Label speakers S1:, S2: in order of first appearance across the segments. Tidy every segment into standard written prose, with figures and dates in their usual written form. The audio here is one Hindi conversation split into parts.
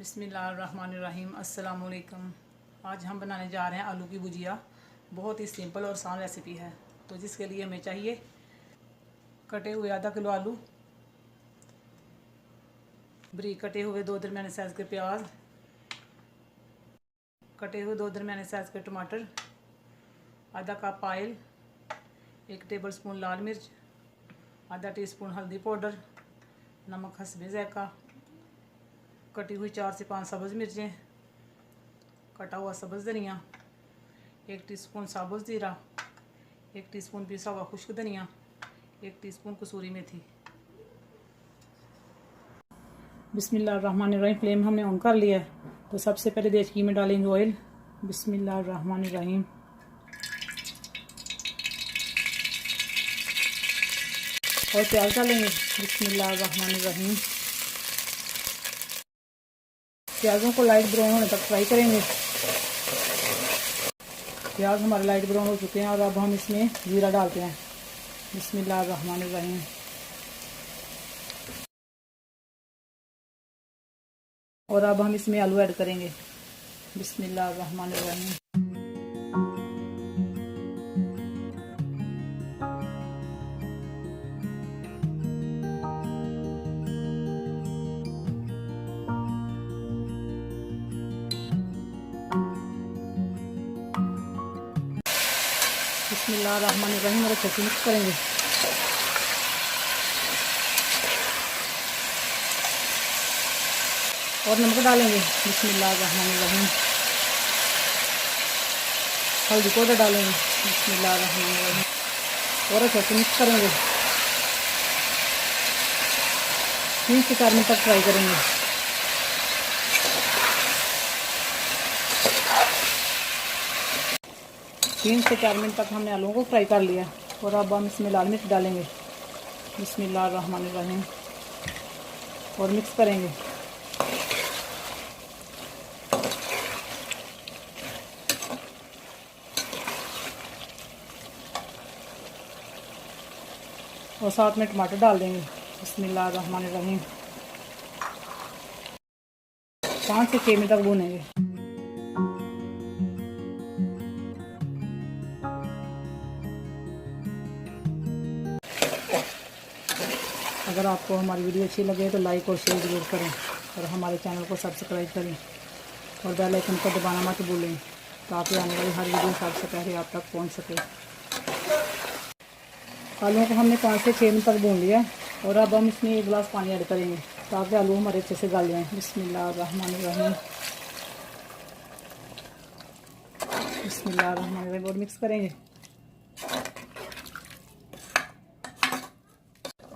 S1: बिस्मिल्लाहिर्रहमानिर्रहीम। अस्सलाम वालेकुम। आज हम बनाने जा रहे हैं आलू की भुजिया। बहुत ही सिंपल और आसान रेसिपी है। तो जिसके लिए हमें चाहिए कटे हुए आधा किलो आलू, बरीक कटे हुए 2 दरमियाने साइज़ के प्याज, कटे हुए 2 दरमियाने साइज़ के टमाटर, आधा कप ऑयल, 1 टेबलस्पून लाल मिर्च, आधा टीस्पून हल्दी पाउडर, नमक हस्बे ज़ायक़ा, कटी हुई 4 से 5 सब्ज़ मिर्चें, कटा हुआ सब्ज़ धनिया, 1 टीस्पून साबुत ज़ीरा, 1 टीस्पून पिसा हुआ खुश्क धनिया, 1 टीस्पून कसूरी मेथी। बिस्मिल्लाहिर्रहमानिर्रहीम। फ्लेम हमने ऑन कर लिया है। तो सबसे पहले देचकी में डालेंगे ऑयल। बिस्मिल्लाहिर्रहमानिर्रहीम। और प्याज डालेंगे। बिस्मिल्लाहिर्रहमानिर्रहीम। प्याज़ों को लाइट ब्राउन होने तक फ्राई करेंगे। प्याज हमारे लाइट ब्राउन हो चुके हैं और अब हम इसमें जीरा डालते हैं। बिस्मिल्लाहिर्रहमानिर्रहीम। और अब हम इसमें आलू ऐड करेंगे। बिस्मिल्लाहिर्रहमानिर्रहीम। बिस्मिल्लाहिर्रहमानिर्रहीम। और अच्छे से मिक्स करेंगे। और नमक डालेंगे। बिस्मिल्लाहिर्रहमानिर्रहीम। हल्दी पाउडर डालेंगे। बिस्मिल्लाहिर्रहमानिर्रहीम। और अच्छे से मिक्स करेंगे। 3 से 4 मिनट तक फ्राई करेंगे। तीन से 4 मिनट तक हमने आलूओं को फ्राई कर लिया। और अब हम इसमें लाल मिर्च डालेंगे। बिस्मिल्लाहिर्रहमानिर्रहीम। और मिक्स करेंगे। और साथ में टमाटर डाल देंगे। बिस्मिल्लाहिर्रहमानिर्रहीम। 5 से 6 मिनट तक भूनेंगे। अगर आपको हमारी वीडियो अच्छी लगे तो लाइक और शेयर ज़रूर करें और हमारे चैनल को सब्सक्राइब करें और बेल आइकन को दबाना मत भूलें ताकि आने वाली हर वीडियो सबसे पहले आप तक पहुंच सके। आलूओं को हमने 5 से 6 मिनट तक भून लिया और अब हम इसमें 1 गिलास पानी ऐड करेंगे ताकि आलू हमारे अच्छे से गल जाएँ। बिस्मिल्लाहिर्रहमानिर्रहीम। बिस्मिल्लाहिर्रहमानिर्रहीम। और मिक्स करेंगे।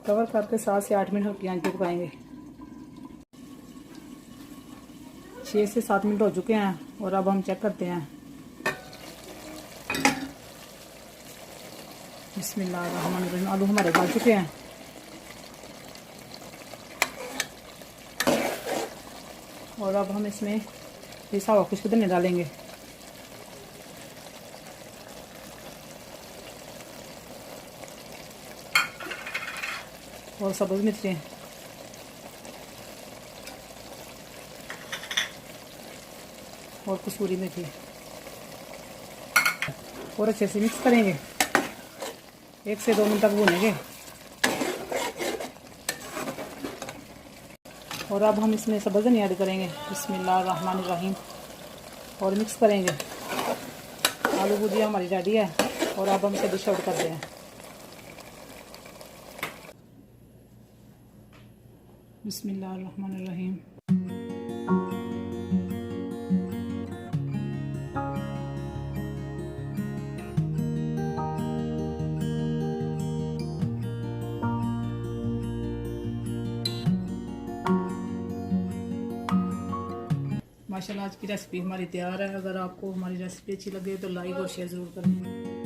S1: कवर करके 7 से 8 मिनट हल्की आंच पे पकाएंगे। 6 से 7 मिनट हो चुके हैं और अब हम चेक करते हैं। बिस्मिल्लाहिर्रहमानिर्रहीम। आलू हमारे गल चुके हैं। और अब हम इसमें पिसा हुआ खुश्क धनिया डालेंगे। और सब्ज़ मिर्चें और कसूरी मेथी। और अच्छे से मिक्स करेंगे। 1 से 2 मिनट तक भूनेंगे। और अब हम इसमें सब्ज़ धनिया ऐड करेंगे। बिस्मिल्लाहिर्रहमानिर्रहीम। और मिक्स करेंगे। आलू भुजिया हमारी रेडी है और अब हम इसे डिश आउट करते हैं। बिस्मिल्लाहिर्रहमानिर्रहीम। माशाल्लाह आज की रेसिपी हमारी तैयार है। अगर आपको हमारी रेसिपी अच्छी लगे तो लाइक और शेयर ज़रूर करें।